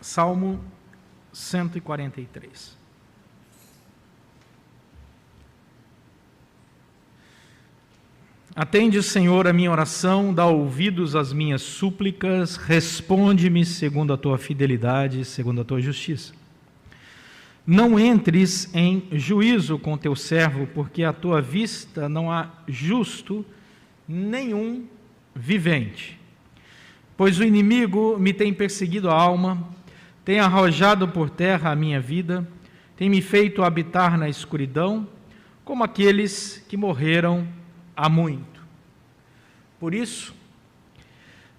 Salmo 143. Atende, Senhor, a minha oração, dá ouvidos às minhas súplicas, responde-me segundo a tua fidelidade, segundo a tua justiça. Não entres em juízo com teu servo, porque à tua vista não há justo nenhum vivente. Pois o inimigo me tem perseguido a alma, tem arrojado por terra a minha vida, tem me feito habitar na escuridão, como aqueles que morreram há muito. Por isso,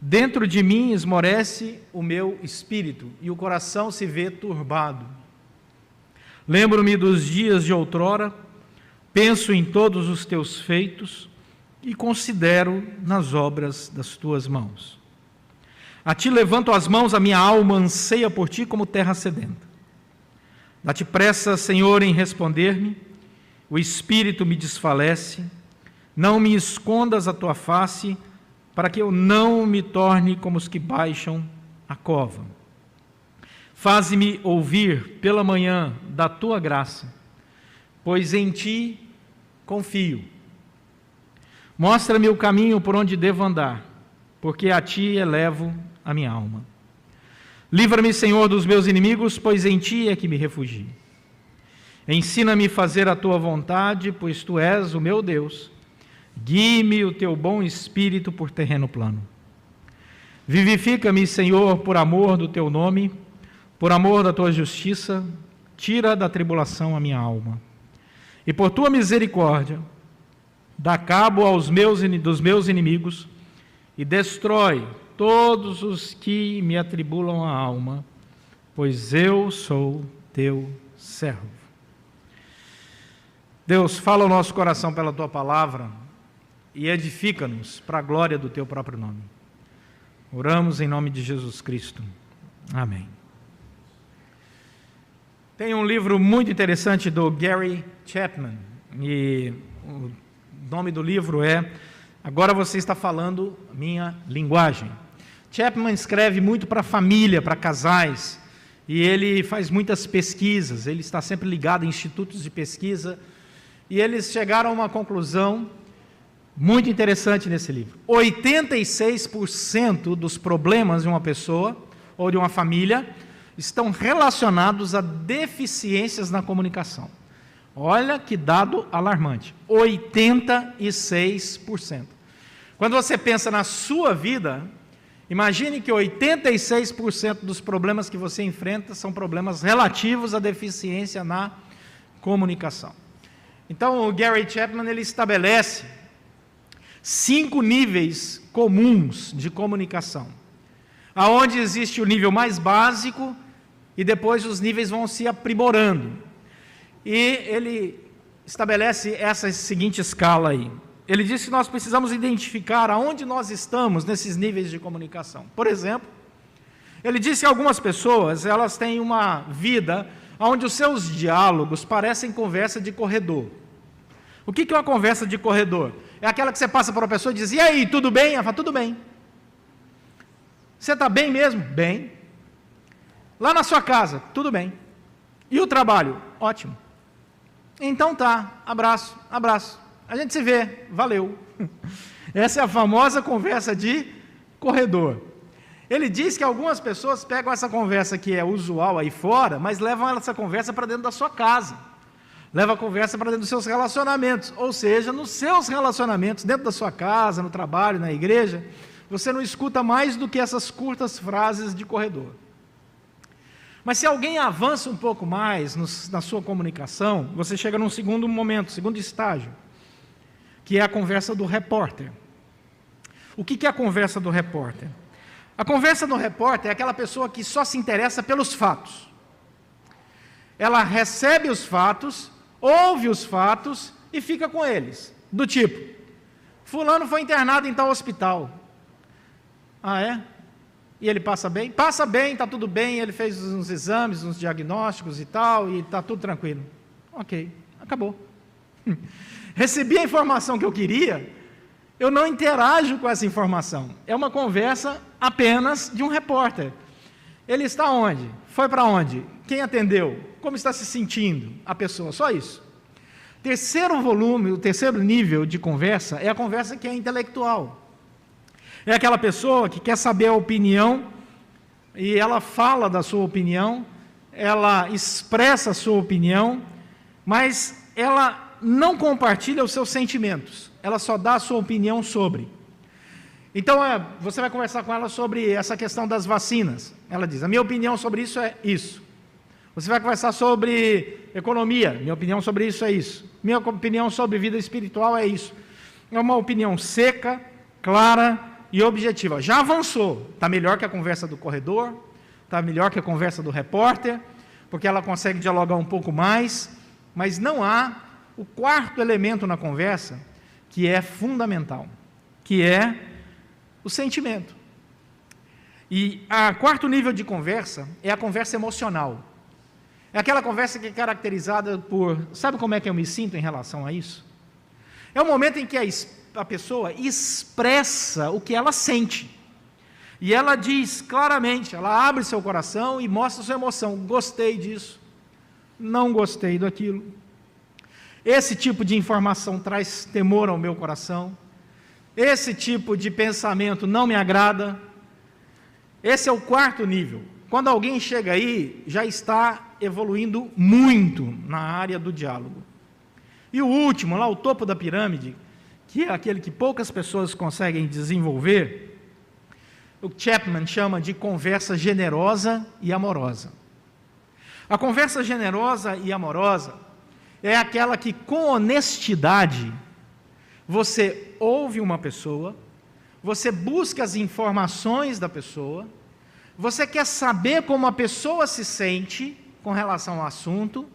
dentro de mim esmorece o meu espírito, e o coração se vê turbado. Lembro-me dos dias de outrora, penso em todos os teus feitos, e considero nas obras das tuas mãos. A ti levanto as mãos, a minha alma anseia por ti como terra sedenta. Dá-te pressa, Senhor, em responder-me, o espírito me desfalece, não me escondas a tua face, para que eu não me torne como os que baixam a cova. Faze-me ouvir pela manhã da tua graça, pois em ti confio. Mostra-me o caminho por onde devo andar, porque a ti elevo a minha alma. Livra-me, Senhor, dos meus inimigos, pois em ti é que me refugio. Ensina-me a fazer a tua vontade, pois tu és o meu Deus. Guie-me o teu bom espírito por terreno plano. Vivifica-me, Senhor, por amor do teu nome, por amor da tua justiça, tira da tribulação a minha alma. E por tua misericórdia, dá cabo dos meus inimigos e destrói todos os que me atribulam a alma, pois eu sou teu servo. Deus, fala ao nosso coração pela tua palavra e edifica-nos para a glória do teu próprio nome. Oramos em nome de Jesus Cristo. Amém. Tem um livro muito interessante do Gary Chapman, e o nome do livro é Agora Você Está Falando Minha Linguagem. Chapman escreve muito para família, para casais, e ele faz muitas pesquisas, ele está sempre ligado a institutos de pesquisa, e eles chegaram a uma conclusão muito interessante nesse livro. 86% dos problemas de uma pessoa ou de uma família estão relacionados a deficiências na comunicação. Olha que dado alarmante, 86%. Quando você pensa na sua vida, imagine que 86% dos problemas que você enfrenta são problemas relativos à deficiência na comunicação. Então, o Gary Chapman, ele estabelece 5 níveis comuns de comunicação, aonde existe o nível mais básico e depois os níveis vão se aprimorando. E ele estabelece essa seguinte escala aí. Ele diz que nós precisamos identificar aonde nós estamos nesses níveis de comunicação. Por exemplo, ele diz que algumas pessoas, elas têm uma vida onde os seus diálogos parecem conversa de corredor. O que é uma conversa de corredor? É aquela que você passa para uma pessoa e diz, e aí, tudo bem? Ela fala, tudo bem. Você está bem mesmo? Bem. Lá na sua casa? Tudo bem. E o trabalho? Ótimo. Então tá, abraço, abraço. A gente se vê, valeu. Essa é a famosa conversa de corredor. Ele diz que algumas pessoas pegam essa conversa que é usual aí fora, mas levam essa conversa para dentro da sua casa. Leva a conversa para dentro dos seus relacionamentos, ou seja, nos seus relacionamentos, dentro da sua casa, no trabalho, na igreja, você não escuta mais do que essas curtas frases de corredor. Mas se alguém avança um pouco mais na sua comunicação, você chega num segundo momento, segundo estágio, que é a conversa do repórter. O que é a conversa do repórter? A conversa do repórter é aquela pessoa que só se interessa pelos fatos. Ela recebe os fatos, ouve os fatos e fica com eles. Do tipo, fulano foi internado em tal hospital. Ah, é? E ele passa bem? Passa bem, está tudo bem, ele fez uns exames, uns diagnósticos e tal, e está tudo tranquilo. Ok, acabou. Recebi a informação que eu queria, eu não interajo com essa informação. É uma conversa apenas de um repórter. Ele está onde? Foi para onde? Quem atendeu? Como está se sentindo a pessoa? Só isso. Terceiro volume, o terceiro nível de conversa é a conversa que é intelectual. É aquela pessoa que quer saber a opinião e ela fala da sua opinião, ela expressa a sua opinião, mas ela não compartilha os seus sentimentos, ela só dá a sua opinião sobre. Então, você vai conversar com ela sobre essa questão das vacinas. Ela diz, a minha opinião sobre isso é isso. Você vai conversar sobre economia, minha opinião sobre isso é isso. Minha opinião sobre vida espiritual é isso. É uma opinião seca, clara e objetiva. Já avançou, está melhor que a conversa do corredor, está melhor que a conversa do repórter, porque ela consegue dialogar um pouco mais, mas não há o quarto elemento na conversa, que é fundamental, que é o sentimento. E o quarto nível de conversa é a conversa emocional. É aquela conversa que é caracterizada por, sabe como é que eu me sinto em relação a isso? É o momento em que a pessoa expressa o que ela sente. E ela diz claramente, ela abre seu coração e mostra sua emoção. Gostei disso, não gostei daquilo. Esse tipo de informação traz temor ao meu coração. Esse tipo de pensamento não me agrada. Esse é o quarto nível. Quando alguém chega aí, já está evoluindo muito na área do diálogo. E o último, lá o topo da pirâmide, que é aquele que poucas pessoas conseguem desenvolver, o Chapman chama de conversa generosa e amorosa. A conversa generosa e amorosa é aquela que, com honestidade, você ouve uma pessoa, você busca as informações da pessoa, você quer saber como a pessoa se sente com relação ao assunto,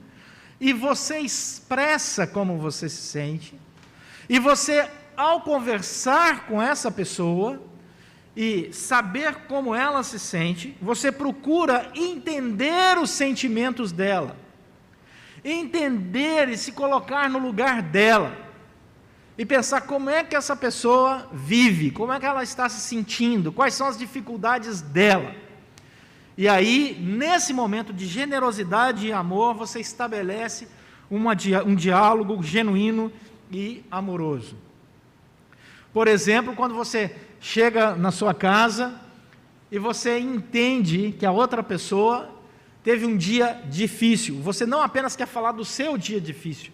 e você expressa como você se sente, e você, ao conversar com essa pessoa, e saber como ela se sente, você procura entender os sentimentos dela, entender e se colocar no lugar dela, e pensar como é que essa pessoa vive, como é que ela está se sentindo, quais são as dificuldades dela. E aí, nesse momento de generosidade e amor, você estabelece um diálogo genuíno e amoroso. Por exemplo, quando você chega na sua casa e você entende que a outra pessoa teve um dia difícil, você não apenas quer falar do seu dia difícil,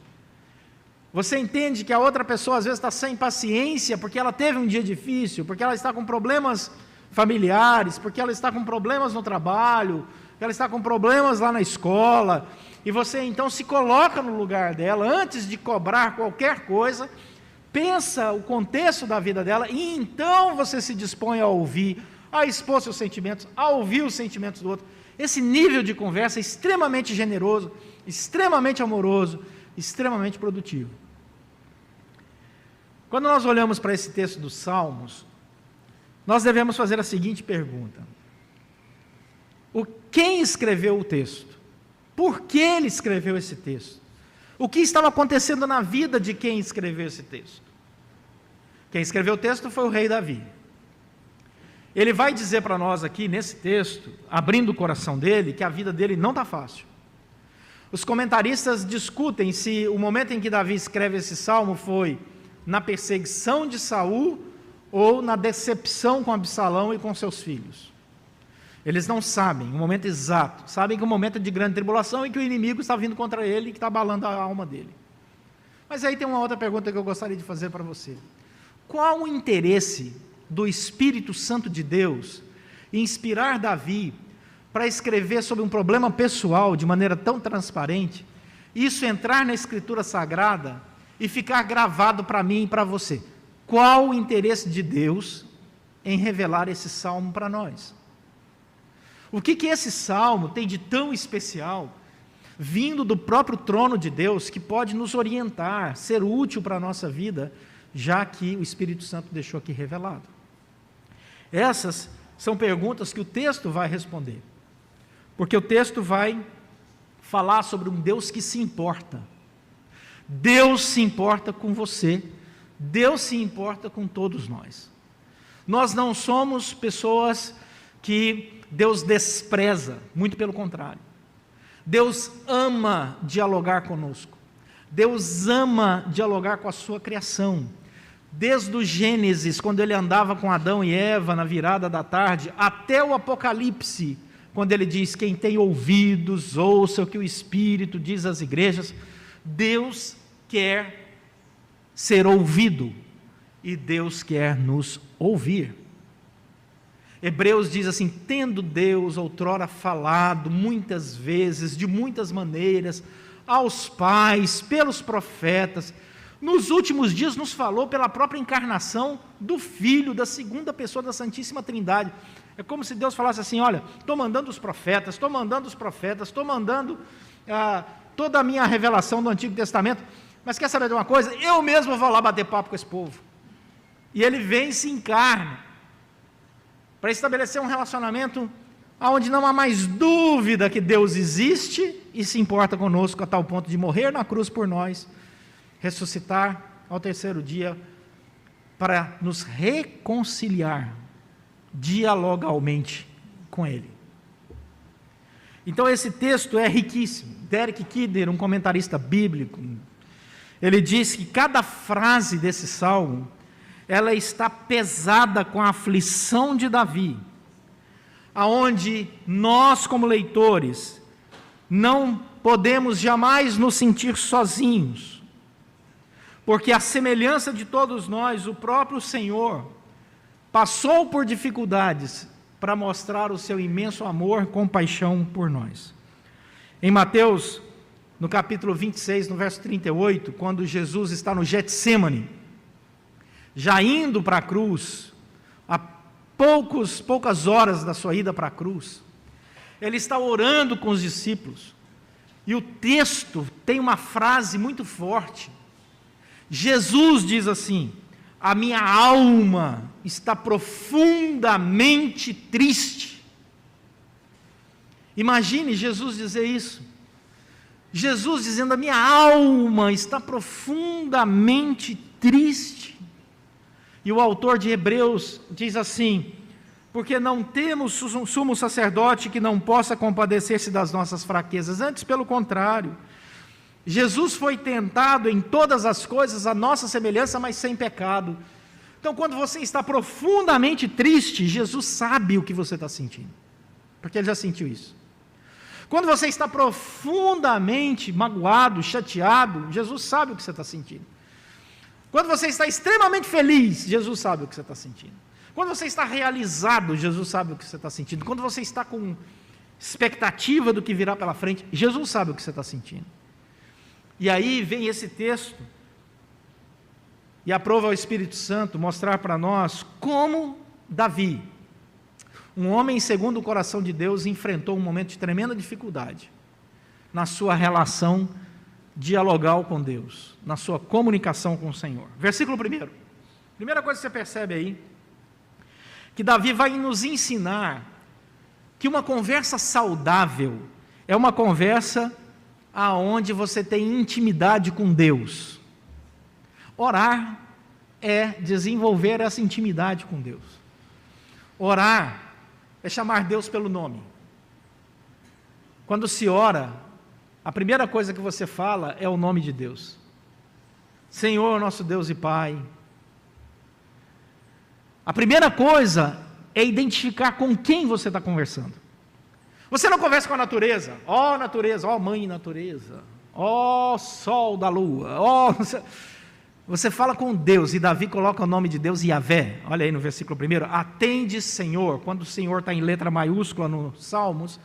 você entende que a outra pessoa às vezes está sem paciência porque ela teve um dia difícil, porque ela está com problemas familiares, porque ela está com problemas no trabalho, porque ela está com problemas lá na escola, e você então se coloca no lugar dela, antes de cobrar qualquer coisa, pensa o contexto da vida dela, e então você se dispõe a ouvir, a expor seus sentimentos, a ouvir os sentimentos do outro. Esse nível de conversa é extremamente generoso, extremamente amoroso, extremamente produtivo. Quando nós olhamos para esse texto dos Salmos, nós devemos fazer a seguinte pergunta: quem escreveu o texto? Por que ele escreveu esse texto? O que estava acontecendo na vida de quem escreveu esse texto? Quem escreveu o texto foi o rei Davi. Ele vai dizer para nós aqui, nesse texto, abrindo o coração dele, que a vida dele não está fácil. Os comentaristas discutem se o momento em que Davi escreve esse salmo foi na perseguição de Saul ou na decepção com Absalão e com seus filhos. Eles não sabem o momento exato, sabem que o momento é de grande tribulação e que o inimigo está vindo contra ele e que está abalando a alma dele. Mas aí tem uma outra pergunta que eu gostaria de fazer para você. Qual o interesse do Espírito Santo de Deus em inspirar Davi para escrever sobre um problema pessoal de maneira tão transparente, isso entrar na Escritura Sagrada e ficar gravado para mim e para você? Qual o interesse de Deus em revelar esse salmo para nós? O que esse salmo tem de tão especial, vindo do próprio trono de Deus, que pode nos orientar, ser útil para a nossa vida, já que o Espírito Santo deixou aqui revelado? Essas são perguntas que o texto vai responder, porque o texto vai falar sobre um Deus que se importa. Deus se importa com você, Deus se importa com todos nós. Nós não somos pessoas que Deus despreza, muito pelo contrário. Deus ama dialogar conosco. Deus ama dialogar com a sua criação. Desde o Gênesis, quando ele andava com Adão e Eva na virada da tarde, até o Apocalipse, quando ele diz: quem tem ouvidos, ouça o que o Espírito diz às igrejas. Deus quer ser ouvido e Deus quer nos ouvir. Hebreus diz assim: tendo Deus outrora falado muitas vezes, de muitas maneiras, aos pais, pelos profetas, nos últimos dias nos falou pela própria encarnação do Filho, da segunda pessoa da Santíssima Trindade. É como se Deus falasse assim: olha, estou mandando os profetas, estou mandando toda a minha revelação do Antigo Testamento, mas quer saber de uma coisa? Eu mesmo vou lá bater papo com esse povo. E ele vem e se encarna, para estabelecer um relacionamento onde não há mais dúvida que Deus existe e se importa conosco a tal ponto de morrer na cruz por nós, ressuscitar ao terceiro dia para nos reconciliar dialogalmente com Ele. Então esse texto é riquíssimo. Derek Kidner, um comentarista bíblico, ele diz que cada frase desse salmo, ela está pesada com a aflição de Davi, aonde nós, como leitores, não podemos jamais nos sentir sozinhos, porque a semelhança de todos nós, o próprio Senhor passou por dificuldades para mostrar o seu imenso amor e compaixão por nós. Em Mateus, no capítulo 26, no verso 38, quando Jesus está no Getsêmani, já indo para a cruz, a poucas horas da sua ida para a cruz, ele está orando com os discípulos, e o texto tem uma frase muito forte. Jesus diz assim: a minha alma está profundamente triste. Imagine Jesus dizer isso. Jesus dizendo: a minha alma está profundamente triste. E o autor de Hebreus diz assim: porque não temos um sumo sacerdote que não possa compadecer-se das nossas fraquezas, antes pelo contrário, Jesus foi tentado em todas as coisas à nossa semelhança, mas sem pecado. Então, quando você está profundamente triste, Jesus sabe o que você está sentindo, porque Ele já sentiu isso. Quando você está profundamente magoado, chateado, Jesus sabe o que você está sentindo. Quando você está extremamente feliz, Jesus sabe o que você está sentindo. Quando você está realizado, Jesus sabe o que você está sentindo. Quando você está com expectativa do que virá pela frente, Jesus sabe o que você está sentindo. E aí vem esse texto, e aprova ao Espírito Santo mostrar para nós como Davi, um homem segundo o coração de Deus, enfrentou um momento de tremenda dificuldade na sua relação dialogal com Deus, na sua comunicação com o Senhor. Versículo 1. Primeira coisa que você percebe aí, que Davi vai nos ensinar que uma conversa saudável é uma conversa aonde você tem intimidade com Deus. Orar é desenvolver essa intimidade com Deus. Orar é chamar Deus pelo nome. Quando se ora, a primeira coisa que você fala é o nome de Deus. Senhor, nosso Deus e Pai. A primeira coisa é identificar com quem você está conversando. Você não conversa com a natureza, ó mãe natureza, ó sol da lua, você fala com Deus, e Davi coloca o nome de Deus, Yavé. Olha aí no versículo 1, atende Senhor. Quando o Senhor está em letra maiúscula nos Salmos,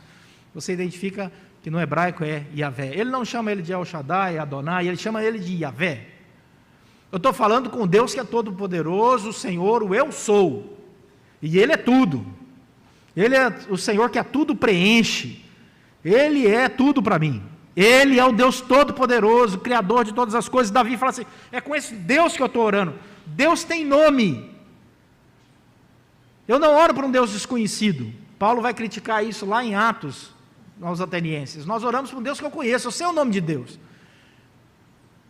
você identifica que no hebraico é Yavé. Ele não chama ele de El Shaddai, Adonai, ele chama ele de Yavé. Eu estou falando com Deus que é todo poderoso, o Senhor, o eu sou, e Ele é tudo. Ele é o Senhor que a tudo preenche, Ele é tudo para mim, Ele é o Deus todo-poderoso, Criador de todas as coisas. Davi fala assim, é com esse Deus que eu estou orando. Deus tem nome, eu não oro para um Deus desconhecido. Paulo vai criticar isso lá em Atos, aos atenienses. Nós oramos para um Deus que eu conheço, eu sei o nome de Deus,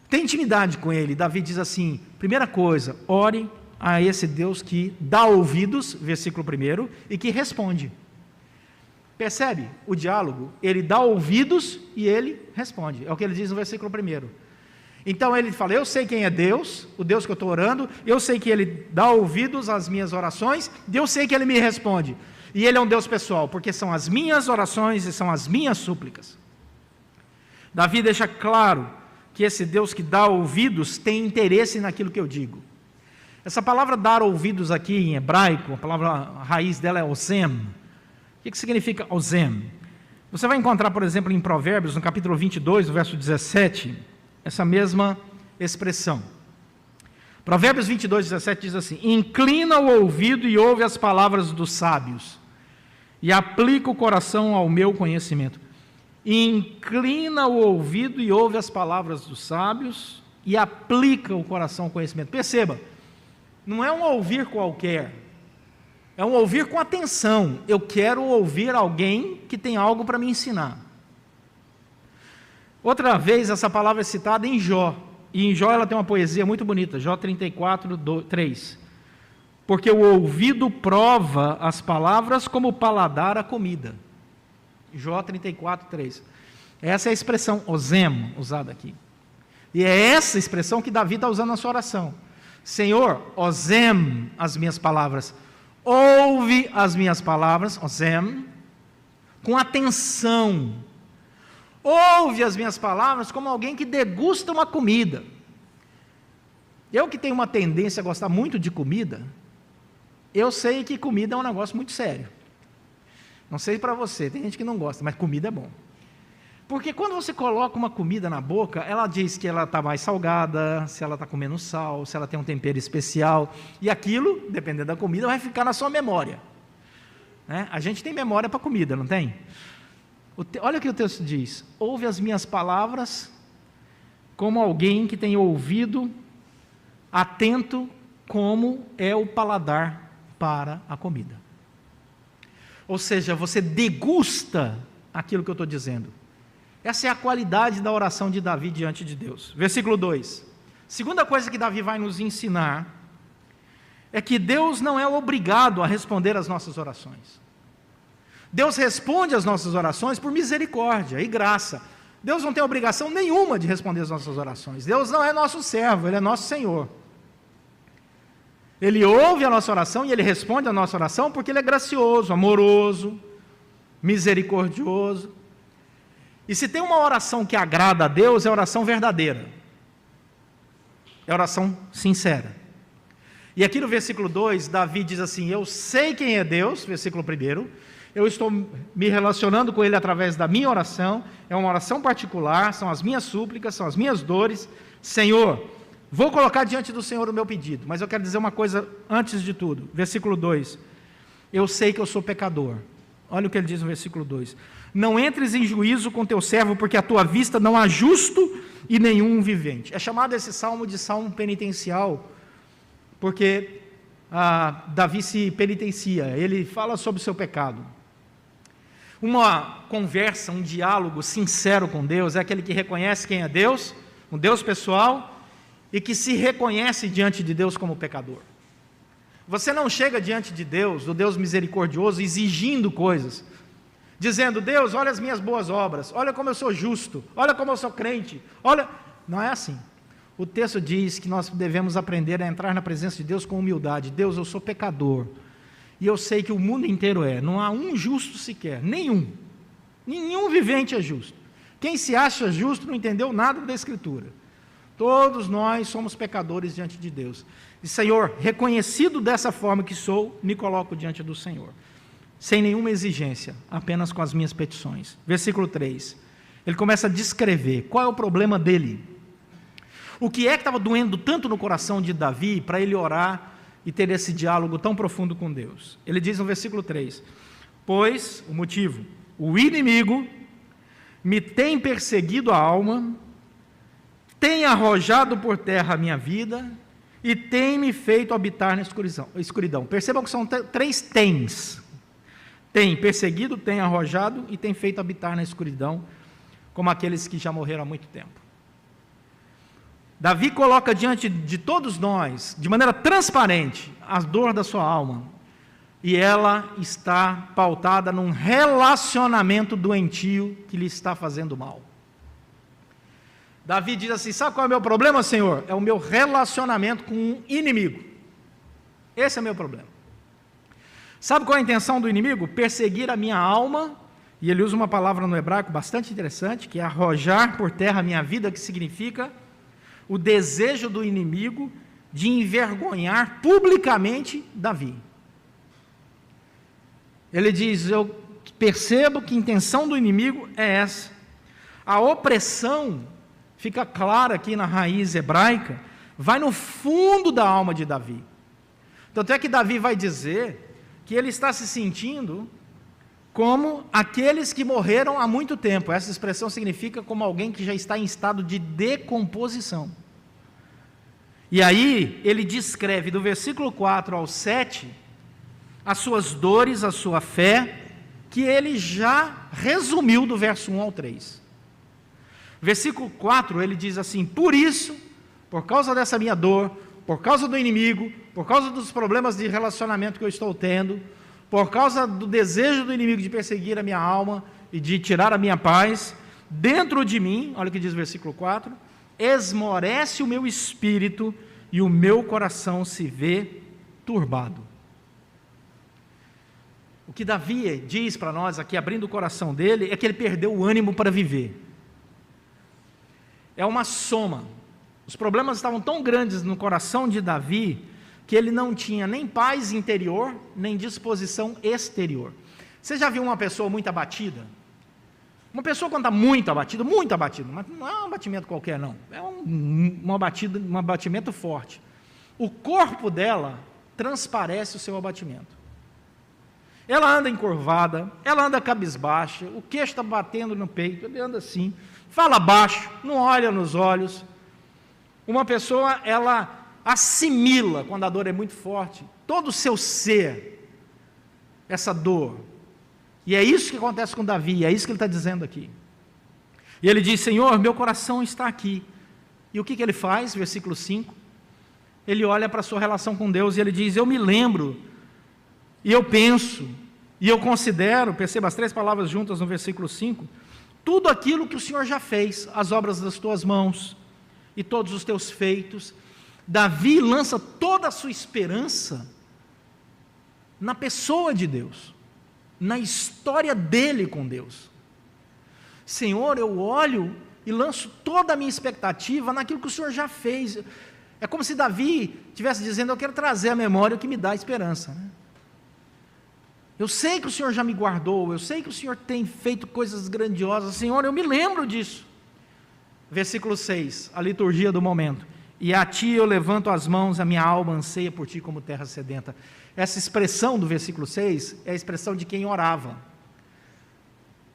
tem intimidade com Ele. Davi diz assim, primeira coisa, ore a esse Deus que dá ouvidos, versículo 1, e que responde. Percebe o diálogo? Ele dá ouvidos e ele responde. É o que ele diz no versículo 1. Então ele fala, eu sei quem é Deus, o Deus que eu estou orando, eu sei que Ele dá ouvidos às minhas orações, e eu sei que Ele me responde. E Ele é um Deus pessoal, porque são as minhas orações e são as minhas súplicas. Davi deixa claro que esse Deus que dá ouvidos tem interesse naquilo que eu digo. Essa palavra dar ouvidos aqui em hebraico, a palavra a raiz dela é ozem. O que significa ozem? Você vai encontrar, por exemplo, em Provérbios, no capítulo 22, no verso 17, essa mesma expressão. Provérbios 22, 17 diz assim: inclina o ouvido e ouve as palavras dos sábios, e aplica o coração ao meu conhecimento. Inclina o ouvido e ouve as palavras dos sábios, e aplica o coração ao conhecimento. Perceba, não é um ouvir qualquer, é um ouvir com atenção. Eu quero ouvir alguém que tem algo para me ensinar. Outra vez essa palavra é citada em Jó, e em Jó ela tem uma poesia muito bonita, Jó 34, 3. Porque o ouvido prova as palavras como o paladar a comida. Jó 34, 3. Essa é a expressão ozem usada aqui. E é essa expressão que Davi está usando na sua oração. Senhor, ozem as minhas palavras, ouve as minhas palavras, ozem, com atenção. Ouve as minhas palavras como alguém que degusta uma comida. Eu que tenho uma tendência a gostar muito de comida, eu sei que comida é um negócio muito sério. Não sei para você, tem gente que não gosta, mas comida é bom. Porque quando você coloca uma comida na boca, ela diz que ela está mais salgada, se ela está comendo sal, se ela tem um tempero especial, e aquilo, dependendo da comida, vai ficar na sua memória. Né? A gente tem memória para comida, não tem? Olha o que o texto diz: ouve as minhas palavras como alguém que tem ouvido atento, como é o paladar para a comida. Ou seja, você degusta aquilo que eu estou dizendo. Essa é a qualidade da oração de Davi diante de Deus. Versículo 2. Segunda coisa que Davi vai nos ensinar é que Deus não é obrigado a responder às nossas orações. Deus responde às nossas orações por misericórdia e graça. Deus não tem obrigação nenhuma de responder às nossas orações. Deus não é nosso servo, Ele é nosso Senhor. Ele ouve a nossa oração e Ele responde a nossa oração porque Ele é gracioso, amoroso, misericordioso. E se tem uma oração que agrada a Deus, é a oração verdadeira. É a oração sincera. E aqui no versículo 2, Davi diz assim: eu sei quem é Deus, versículo 1, eu estou me relacionando com Ele através da minha oração, é uma oração particular, são as minhas súplicas, são as minhas dores. Senhor, vou colocar diante do Senhor o meu pedido, mas eu quero dizer uma coisa antes de tudo. Versículo 2, eu sei que eu sou pecador. Olha o que ele diz no versículo 2: não entres em juízo com teu servo, porque à tua vista não há justo e nenhum vivente. É chamado esse salmo de salmo penitencial, porque Davi se penitencia, ele fala sobre o seu pecado. Uma conversa, um diálogo sincero com Deus é aquele que reconhece quem é Deus, um Deus pessoal, e que se reconhece diante de Deus como pecador. Você não chega diante de Deus, do Deus misericordioso, exigindo coisas, dizendo: Deus, olha as minhas boas obras, olha como eu sou justo, olha como eu sou crente, olha. Não é assim. O texto diz que nós devemos aprender a entrar na presença de Deus com humildade. Deus, eu sou pecador, e eu sei que o mundo inteiro não há um justo sequer, nenhum vivente é justo. Quem se acha justo não entendeu nada da Escritura. Todos nós somos pecadores diante de Deus. E Senhor, reconhecido dessa forma que sou, me coloco diante do Senhor, sem nenhuma exigência, apenas com as minhas petições. Versículo 3, ele começa a descrever qual é o problema dele. O que é que estava doendo tanto no coração de Davi para ele orar e ter esse diálogo tão profundo com Deus? Ele diz no versículo 3, pois, o motivo, o inimigo me tem perseguido a alma, tem arrojado por terra a minha vida e tem me feito habitar na escuridão. Percebam que são três tens. Tem perseguido, tem arrojado e tem feito habitar na escuridão, como aqueles que já morreram há muito tempo. Davi coloca diante de todos nós, de maneira transparente, a dor da sua alma. e ela está pautada num relacionamento doentio que lhe está fazendo mal. Davi diz assim: sabe qual é o meu problema, Senhor? É o meu relacionamento com um inimigo. Esse é o meu problema. Sabe qual é a intenção do inimigo? Perseguir a minha alma, e ele usa uma palavra no hebraico bastante interessante, que é arrojar por terra a minha vida, que significa o desejo do inimigo de envergonhar publicamente Davi. Ele diz: eu percebo que a intenção do inimigo é essa. A opressão, fica clara aqui na raiz hebraica, vai no fundo da alma de Davi. Tanto é que Davi vai dizer que ele está se sentindo como aqueles que morreram há muito tempo. Essa expressão significa como alguém que já está em estado de decomposição. E aí ele descreve do versículo 4 ao 7 as suas dores, a sua fé, que ele já resumiu do verso 1 ao 3. Versículo 4 ele diz assim: por isso, por causa dessa minha dor, por causa do inimigo, por causa dos problemas de relacionamento que eu estou tendo, por causa do desejo do inimigo de perseguir a minha alma e de tirar a minha paz, dentro de mim, olha o que diz o versículo 4, esmorece o meu espírito e o meu coração se vê turbado. O que Davi diz para nós aqui, abrindo o coração dele, é que ele perdeu o ânimo para viver. É uma soma. Os problemas estavam tão grandes no coração de Davi, que ele não tinha nem paz interior, nem disposição exterior. Você já viu uma pessoa muito abatida? Uma pessoa quando está muito abatida, mas não é um abatimento qualquer não, é um abatimento forte. O corpo dela transparece o seu abatimento. Ela anda encurvada, ela anda cabisbaixa, o queixo está batendo no peito, ele anda assim, fala baixo, não olha nos olhos. Uma pessoa, ela assimila, quando a dor é muito forte, todo o seu ser, essa dor. E é isso que acontece com Davi, é isso que ele está dizendo aqui. E ele diz: Senhor, meu coração está aqui. E o que ele faz? Versículo 5. Ele olha para a sua relação com Deus e ele diz: eu me lembro, e eu penso, e eu considero, perceba as 3 palavras juntas no versículo 5, tudo aquilo que o Senhor já fez, as obras das tuas mãos, e todos os teus feitos. Davi lança toda a sua esperança na pessoa de Deus, na história dele com Deus. Senhor, eu olho e lanço toda a minha expectativa naquilo que o Senhor já fez. É como se Davi estivesse dizendo: eu quero trazer à memória o que me dá esperança, né? Eu sei que o Senhor já me guardou, eu sei que o Senhor tem feito coisas grandiosas, Senhor, eu me lembro disso. Versículo 6, a liturgia do momento: e a ti eu levanto as mãos, a minha alma anseia por ti como terra sedenta. Essa expressão do versículo 6 é a expressão de quem orava.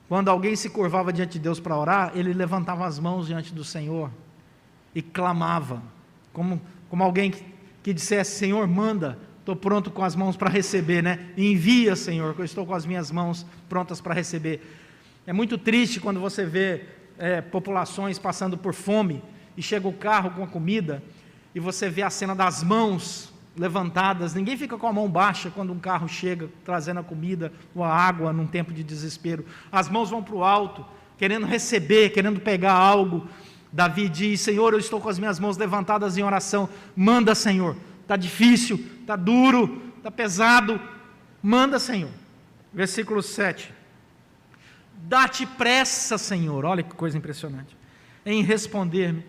Quando alguém se curvava diante de Deus para orar, ele levantava as mãos diante do Senhor e clamava, como alguém que dissesse: Senhor, manda, estou pronto com as mãos para receber, né? Envia, Senhor, que eu estou com as minhas mãos prontas para receber. É muito triste quando você vê populações passando por fome, e chega o carro com a comida, e você vê a cena das mãos levantadas. Ninguém fica com a mão baixa quando um carro chega trazendo a comida ou a água num tempo de desespero. As mãos vão para o alto, querendo receber, querendo pegar algo. Davi diz: Senhor, eu estou com as minhas mãos levantadas em oração, manda, Senhor, está difícil, está duro, está pesado, manda, Senhor. Versículo 7, dá-te pressa, Senhor, olha que coisa impressionante, em responder-me,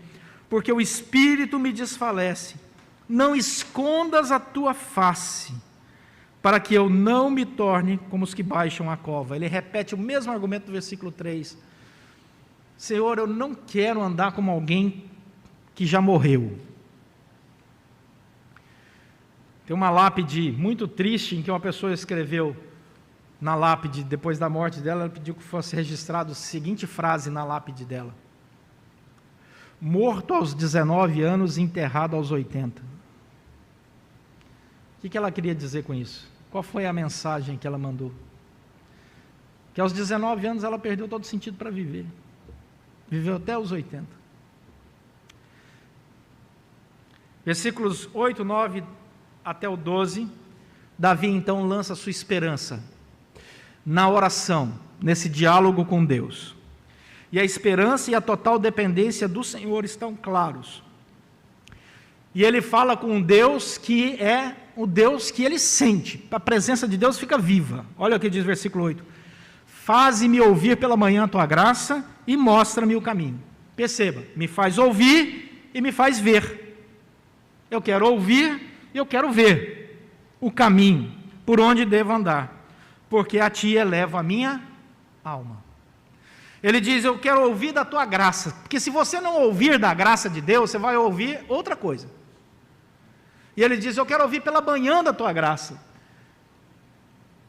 porque o espírito me desfalece. Não escondas a tua face, para que eu não me torne como os que baixam a cova. Ele repete o mesmo argumento do versículo 3. Senhor, eu não quero andar como alguém que já morreu. Tem uma lápide muito triste em que uma pessoa escreveu na lápide, depois da morte dela, ela pediu que fosse registrado a seguinte frase na lápide dela: morto aos 19 anos, enterrado aos 80. O que ela queria dizer com isso? Qual foi a mensagem que ela mandou? Que aos 19 anos ela perdeu todo sentido para viver. Viveu até os 80. Versículos 8, 9 até o 12, Davi então lança sua esperança na oração, nesse diálogo com Deus. E a esperança e a total dependência do Senhor estão claros. E ele fala com um Deus que é o Deus que ele sente. A presença de Deus fica viva. Olha o que diz o versículo 8. Faze-me ouvir pela manhã a tua graça e mostra-me o caminho. Perceba, me faz ouvir e me faz ver. Eu quero ouvir e eu quero ver o caminho, por onde devo andar, porque a ti elevo a minha alma. Ele diz, eu quero ouvir da tua graça, porque se você não ouvir da graça de Deus, você vai ouvir outra coisa. E ele diz, eu quero ouvir pela manhã da tua graça.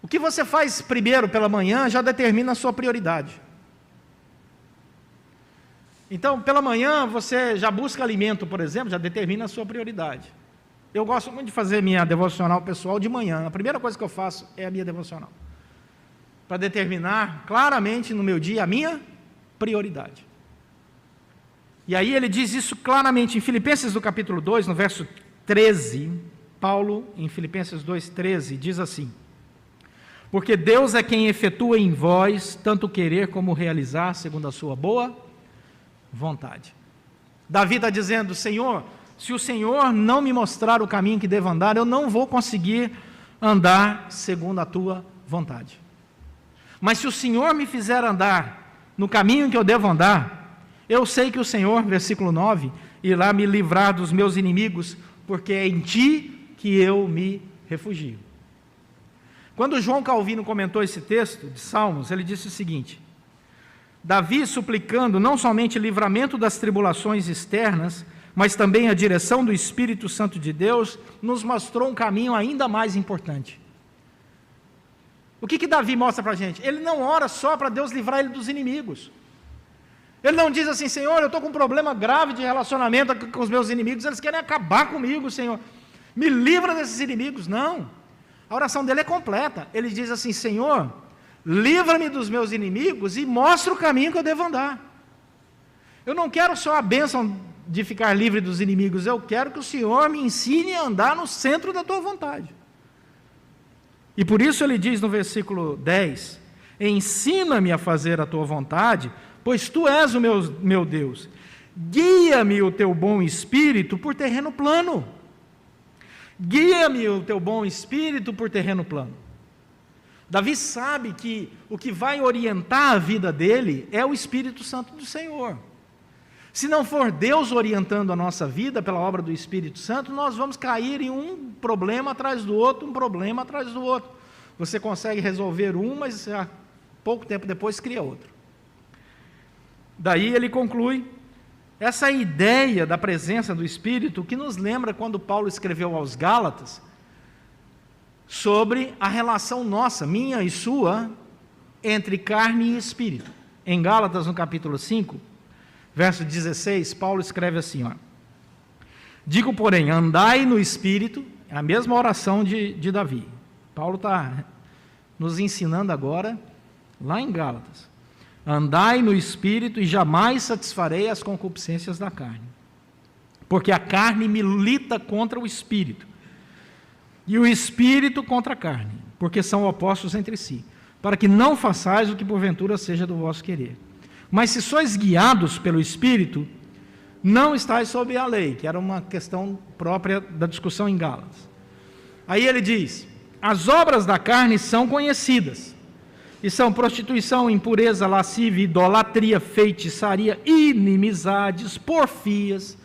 O que você faz primeiro pela manhã já determina a sua prioridade. Então, pela manhã, você já busca alimento, por exemplo, já determina a sua prioridade. Eu gosto muito de fazer minha devocional pessoal de manhã. A primeira coisa que eu faço é a minha devocional, para determinar claramente no meu dia a minha prioridade. E aí ele diz isso claramente em Filipenses do capítulo 2, no verso 13, Paulo, em Filipenses 2,13, diz assim, porque Deus é quem efetua em vós tanto querer como realizar segundo a sua boa vontade. Davi está dizendo, Senhor, se o Senhor não me mostrar o caminho que devo andar, eu não vou conseguir andar segundo a tua vontade. Mas se o Senhor me fizer andar no caminho que eu devo andar, eu sei que o Senhor, versículo 9, irá me livrar dos meus inimigos, porque é em ti que eu me refugio. Quando João Calvino comentou esse texto de Salmos, ele disse o seguinte, Davi suplicando não somente livramento das tribulações externas, mas também a direção do Espírito Santo de Deus, nos mostrou um caminho ainda mais importante. O que Davi mostra para a gente? Ele não ora só para Deus livrar ele dos inimigos. Ele não diz assim, Senhor, eu estou com um problema grave de relacionamento com os meus inimigos, eles querem acabar comigo, Senhor. Me livra desses inimigos. Não. A oração dele é completa. Ele diz assim, Senhor, livra-me dos meus inimigos e mostra o caminho que eu devo andar. Eu não quero só a bênção de ficar livre dos inimigos, eu quero que o Senhor me ensine a andar no centro da tua vontade. E por isso ele diz no versículo 10, ensina-me a fazer a tua vontade, pois tu és o meu Deus. Guia-me o teu bom espírito por terreno plano. Guia-me o teu bom espírito por terreno plano. Davi sabe que o que vai orientar a vida dele é o Espírito Santo do Senhor. Se não for Deus orientando a nossa vida pela obra do Espírito Santo, nós vamos cair em um problema atrás do outro, um problema atrás do outro. Você consegue resolver um, mas pouco tempo depois cria outro. Daí ele conclui essa ideia da presença do Espírito, que nos lembra quando Paulo escreveu aos Gálatas, sobre a relação nossa, minha e sua, entre carne e Espírito. Em Gálatas, no capítulo 5, verso 16, Paulo escreve assim, digo, porém, andai no Espírito, é a mesma oração de Davi. Paulo está nos ensinando agora, lá em Gálatas, andai no Espírito e jamais satisfarei as concupiscências da carne, porque a carne milita contra o Espírito, e o Espírito contra a carne, porque são opostos entre si, para que não façais o que porventura seja do vosso querer. Mas se sois guiados pelo Espírito, não estáis sob a lei, que era uma questão própria da discussão em Gálatas. Aí ele diz, as obras da carne são conhecidas, e são prostituição, impureza, lascívia, idolatria, feitiçaria, inimizades, porfias,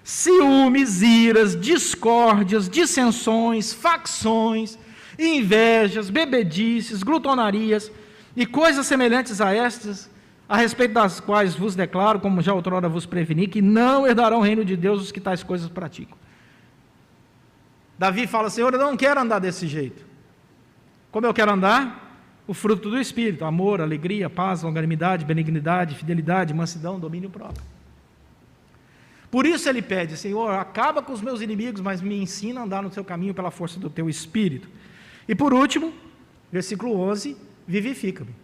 ciúmes, iras, discórdias, dissensões, facções, invejas, bebedices, glutonarias e coisas semelhantes a estas, a respeito das quais vos declaro, como já outrora vos preveni, que não herdarão o reino de Deus os que tais coisas praticam. Davi fala, Senhor, eu não quero andar desse jeito. Como eu quero andar? O fruto do Espírito, amor, alegria, paz, longanimidade, benignidade, fidelidade, mansidão, domínio próprio. Por isso ele pede, Senhor, acaba com os meus inimigos, mas me ensina a andar no teu caminho pela força do teu Espírito. E por último, versículo 11, vivifica-me.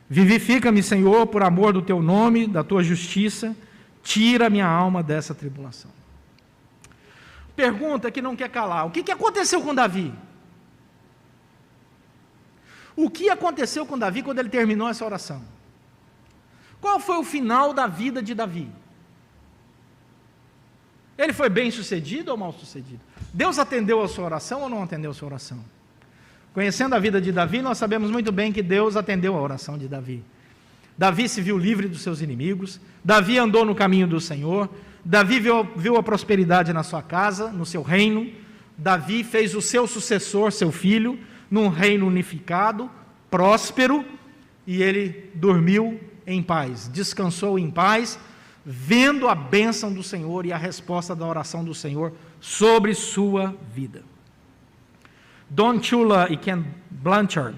Vivifica-me, Senhor, por amor do teu nome, da tua justiça, tira minha alma dessa tribulação. Pergunta que não quer calar, o que aconteceu com Davi? O que aconteceu com Davi quando ele terminou essa oração? Qual foi o final da vida de Davi? Ele foi bem sucedido ou mal sucedido? Deus atendeu a sua oração ou não atendeu a sua oração? Conhecendo a vida de Davi, nós sabemos muito bem que Deus atendeu a oração de Davi. Davi se viu livre dos seus inimigos, Davi andou no caminho do Senhor, Davi viu a prosperidade na sua casa, no seu reino, Davi fez o seu sucessor, seu filho, num reino unificado, próspero, e ele dormiu em paz, descansou em paz, vendo a bênção do Senhor e a resposta da oração do Senhor sobre sua vida. Don Chula e Ken Blanchard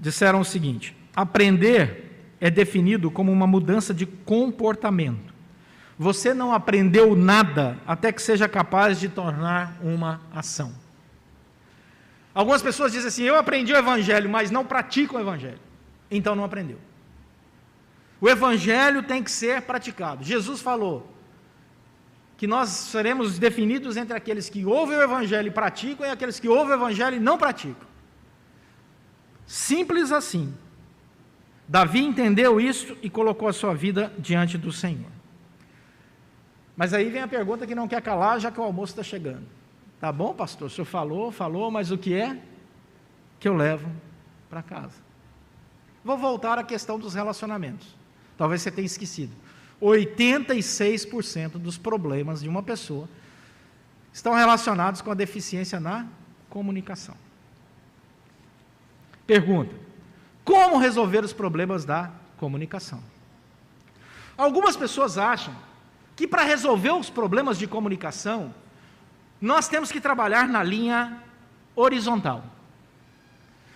disseram o seguinte: aprender é definido como uma mudança de comportamento. Você não aprendeu nada até que seja capaz de tornar uma ação. Algumas pessoas dizem assim: eu aprendi o Evangelho, mas não pratico o Evangelho. Então não aprendeu. O Evangelho tem que ser praticado. Jesus falou que nós seremos definidos entre aqueles que ouvem o Evangelho e praticam e aqueles que ouvem o Evangelho e não praticam. Simples assim. Davi entendeu isso e colocou a sua vida diante do Senhor. Mas aí vem a pergunta que não quer calar, já que o almoço está chegando. Tá bom, pastor, o senhor falou, mas o que é que eu levo para casa? Vou voltar à questão dos relacionamentos. Talvez você tenha esquecido. 86% dos problemas de uma pessoa estão relacionados com a deficiência na comunicação. Pergunta: como resolver os problemas da comunicação? Algumas pessoas acham que para resolver os problemas de comunicação, nós temos que trabalhar na linha horizontal.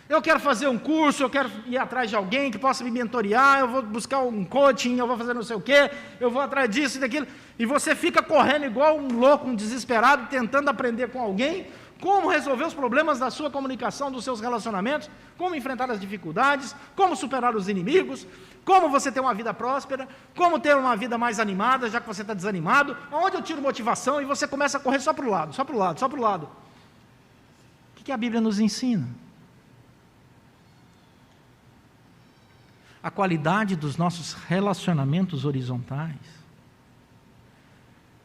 Eu quero fazer um curso, eu quero ir atrás de alguém que possa me mentorear, eu vou buscar um coaching, eu vou fazer não sei o quê, eu vou atrás disso e daquilo, e você fica correndo igual um louco, um desesperado, tentando aprender com alguém como resolver os problemas da sua comunicação, dos seus relacionamentos, como enfrentar as dificuldades, como superar os inimigos, como você ter uma vida próspera, como ter uma vida mais animada, já que você está desanimado, onde eu tiro motivação, e você começa a correr só para o lado, só para o lado, só para o lado. O que a Bíblia nos ensina? A qualidade dos nossos relacionamentos horizontais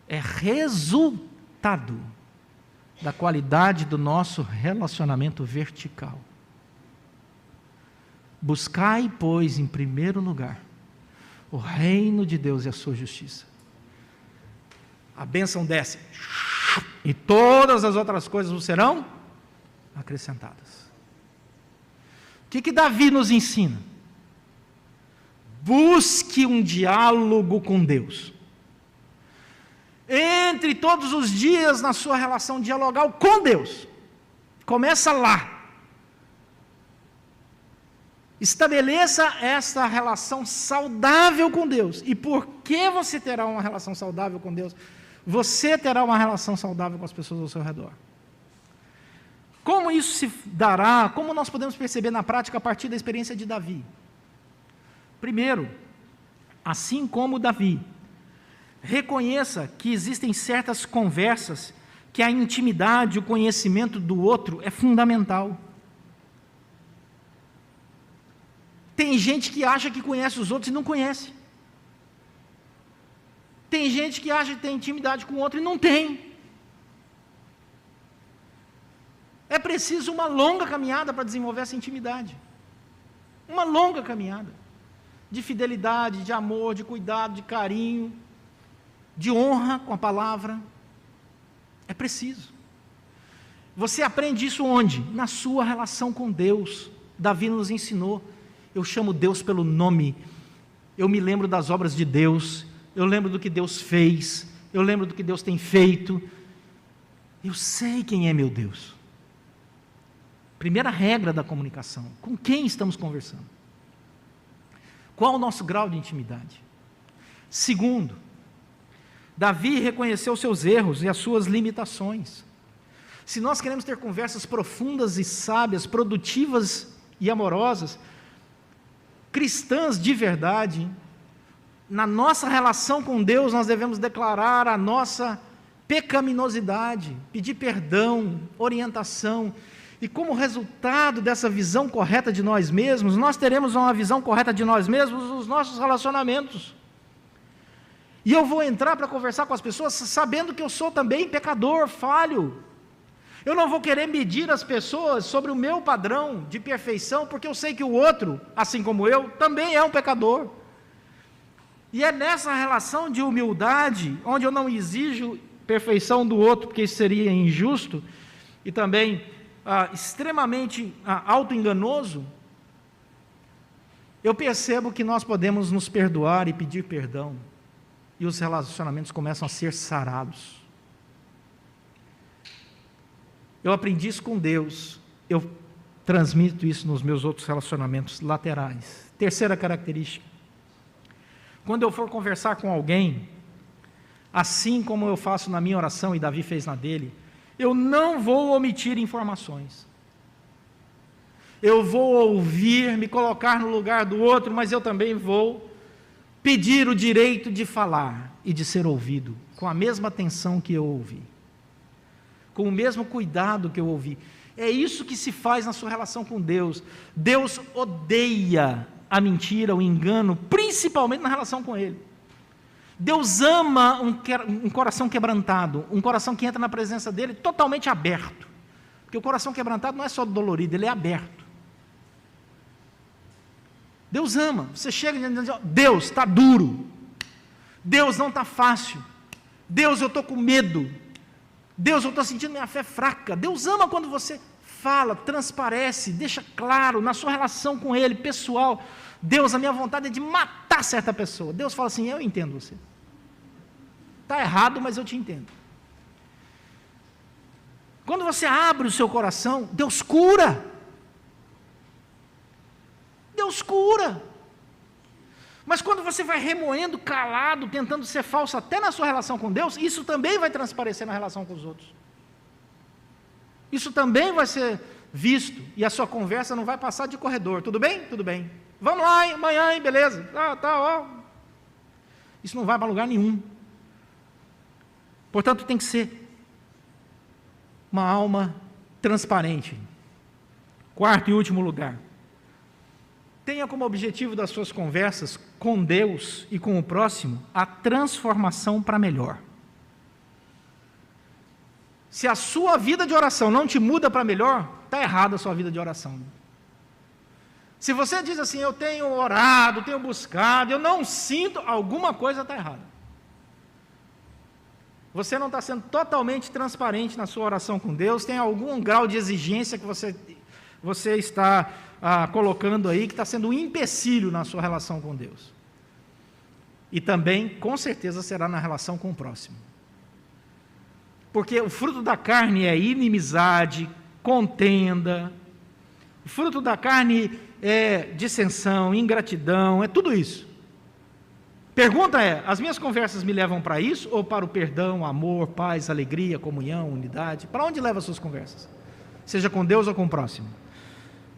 é resultado da qualidade do nosso relacionamento vertical. Buscai, pois, em primeiro lugar, o reino de Deus e a sua justiça. A bênção desce, e todas as outras coisas vos serão acrescentadas. O que Davi nos ensina? Busque um diálogo com Deus. Entre todos os dias na sua relação dialogal com Deus. Começa lá. Estabeleça essa relação saudável com Deus. E por que você terá uma relação saudável com Deus? Você terá uma relação saudável com as pessoas ao seu redor. Como isso se dará? Como nós podemos perceber na prática a partir da experiência de Davi? Primeiro, assim como Davi, reconheça que existem certas conversas que a intimidade, o conhecimento do outro é fundamental. Tem gente que acha que conhece os outros e não conhece. Tem gente que acha que tem intimidade com o outro e não tem. É preciso uma longa caminhada para desenvolver essa intimidade. Uma longa caminhada. De fidelidade, de amor, de cuidado, de carinho, de honra com a palavra. É preciso. Você aprende isso onde? Na sua relação com Deus. Davi nos ensinou. Eu chamo Deus pelo nome. Eu me lembro das obras de Deus. Eu lembro do que Deus fez. Eu lembro do que Deus tem feito. Eu sei quem é meu Deus. Primeira regra da comunicação. Com quem estamos conversando? Qual o nosso grau de intimidade? Segundo, Davi reconheceu seus erros e as suas limitações. Se nós queremos ter conversas profundas e sábias, produtivas e amorosas, cristãs de verdade, na nossa relação com Deus nós devemos declarar a nossa pecaminosidade, pedir perdão, orientação, E como resultado dessa visão correta de nós mesmos, nós teremos uma visão correta de nós mesmos nos nossos relacionamentos. E eu vou entrar para conversar com as pessoas sabendo que eu sou também pecador, falho. Eu não vou querer medir as pessoas sobre o meu padrão de perfeição, porque eu sei que o outro, assim como eu, também é um pecador. E é nessa relação de humildade, onde eu não exijo perfeição do outro, porque isso seria injusto, e também extremamente auto-enganoso, eu percebo que nós podemos nos perdoar e pedir perdão, e os relacionamentos começam a ser sarados. Eu aprendi isso com Deus, eu transmito isso nos meus outros relacionamentos laterais. Terceira característica, quando eu for conversar com alguém, assim como eu faço na minha oração e Davi fez na dele, eu não vou omitir informações. Eu vou ouvir, me colocar no lugar do outro, mas eu também vou pedir o direito de falar e de ser ouvido, com a mesma atenção que eu ouvi, com o mesmo cuidado que eu ouvi. É isso que se faz na sua relação com Deus. Deus odeia a mentira, o engano, principalmente na relação com Ele. Deus ama um coração quebrantado, um coração que entra na presença dEle totalmente aberto, porque o coração quebrantado não é só dolorido, ele é aberto. Deus ama, você chega e diz, Deus, está duro, Deus não está fácil, Deus, eu estou com medo, Deus, eu estou sentindo minha fé fraca. Deus ama quando você fala, transparece, deixa claro na sua relação com Ele, pessoal. Deus, a minha vontade é de matar certa pessoa. Deus fala assim, eu entendo você. Está errado, mas eu te entendo. Quando você abre o seu coração, Deus cura. Deus cura. Mas quando você vai remoendo, calado, tentando ser falso até na sua relação com Deus, isso também vai transparecer na relação com os outros. Isso também vai ser visto, e a sua conversa não vai passar de corredor. Tudo bem? Tudo bem. Vamos lá, hein? Amanhã, hein? Beleza. Isso não vai para lugar nenhum. Portanto, tem que ser uma alma transparente. Quarto e último lugar. Tenha como objetivo das suas conversas com Deus e com o próximo a transformação para melhor. Se a sua vida de oração não te muda para melhor, está errada a sua vida de oração. Se você diz assim, eu tenho orado, tenho buscado, eu não sinto, alguma coisa está errada. Você não está sendo totalmente transparente na sua oração com Deus, tem algum grau de exigência que você está colocando aí, que está sendo um empecilho na sua relação com Deus. E também, com certeza, será na relação com o próximo. Porque o fruto da carne é inimizade, contenda, o fruto da carne é dissensão, ingratidão, é tudo isso. Pergunta é, as minhas conversas me levam para isso, ou para o perdão, amor, paz, alegria, comunhão, unidade? Para onde levam as suas conversas? Seja com Deus ou com o próximo.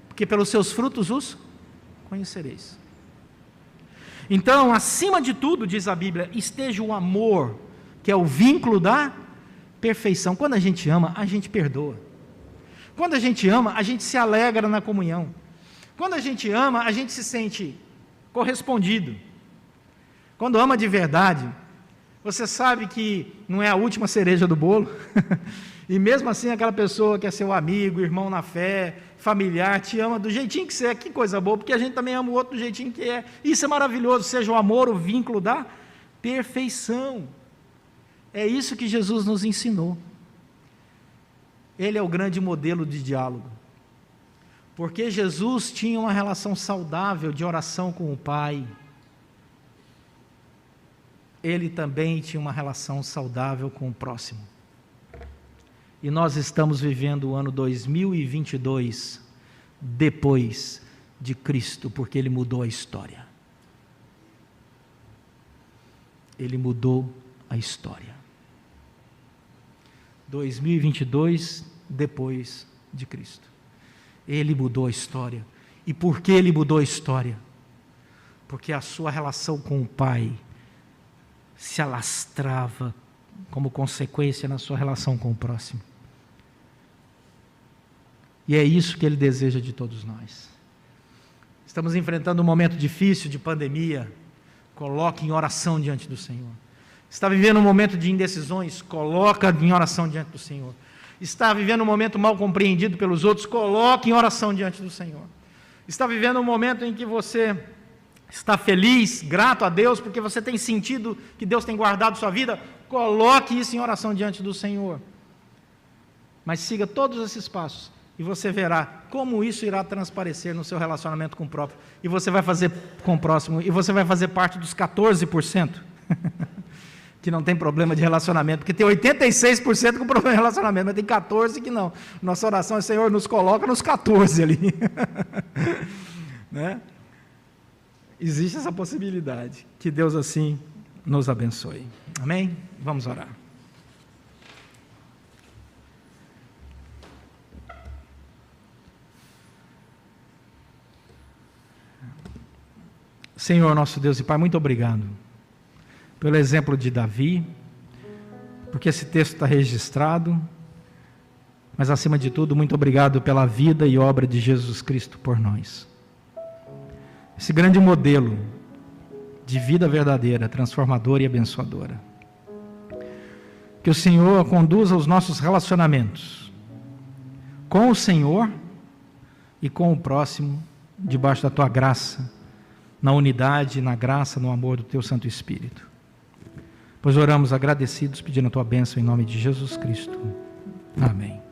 Porque pelos seus frutos os conhecereis. Então, acima de tudo, diz a Bíblia, esteja o amor, que é o vínculo da perfeição. Quando a gente ama, a gente perdoa. Quando a gente ama, a gente se alegra na comunhão. Quando a gente ama, a gente se sente correspondido. Quando ama de verdade, você sabe que não é a última cereja do bolo, e mesmo assim aquela pessoa que é seu amigo, irmão na fé, familiar, te ama do jeitinho que você é, que coisa boa, porque a gente também ama o outro do jeitinho que é. Isso é maravilhoso, seja o amor, o vínculo da perfeição. É isso que Jesus nos ensinou. Ele é o grande modelo de diálogo. Porque Jesus tinha uma relação saudável de oração com o Pai. Ele também tinha uma relação saudável com o próximo. E nós estamos vivendo o ano 2022 depois de Cristo, porque Ele mudou a história. Ele mudou a história. 2022 depois de Cristo. Ele mudou a história. E por que Ele mudou a história? Porque a sua relação com o Pai se alastrava como consequência na sua relação com o próximo. E é isso que Ele deseja de todos nós. Estamos enfrentando um momento difícil de pandemia. Coloque em oração diante do Senhor. Está vivendo um momento de indecisões? Coloca em oração diante do Senhor. Está vivendo um momento mal compreendido pelos outros? Coloque em oração diante do Senhor. Está vivendo um momento em que você está feliz, grato a Deus, porque você tem sentido que Deus tem guardado sua vida? Coloque isso em oração diante do Senhor. Mas siga todos esses passos e você verá como isso irá transparecer no seu relacionamento com o próprio. E você vai fazer com o próximo, e você vai fazer parte dos 14% que não tem problema de relacionamento, porque tem 86% com problema de relacionamento, mas tem 14% que não. Nossa oração é: Senhor, nos coloca nos 14% ali. Né? Existe essa possibilidade. Que Deus assim nos abençoe. Amém? Vamos orar. Senhor, nosso Deus e Pai, muito obrigado pelo exemplo de Davi, porque esse texto está registrado, mas acima de tudo, muito obrigado pela vida e obra de Jesus Cristo por nós. Esse grande modelo de vida verdadeira, transformadora e abençoadora. Que o Senhor conduza os nossos relacionamentos com o Senhor e com o próximo, debaixo da Tua graça, na unidade, na graça, no amor do Teu Santo Espírito. Pois oramos agradecidos, pedindo a Tua bênção em nome de Jesus Cristo. Amém.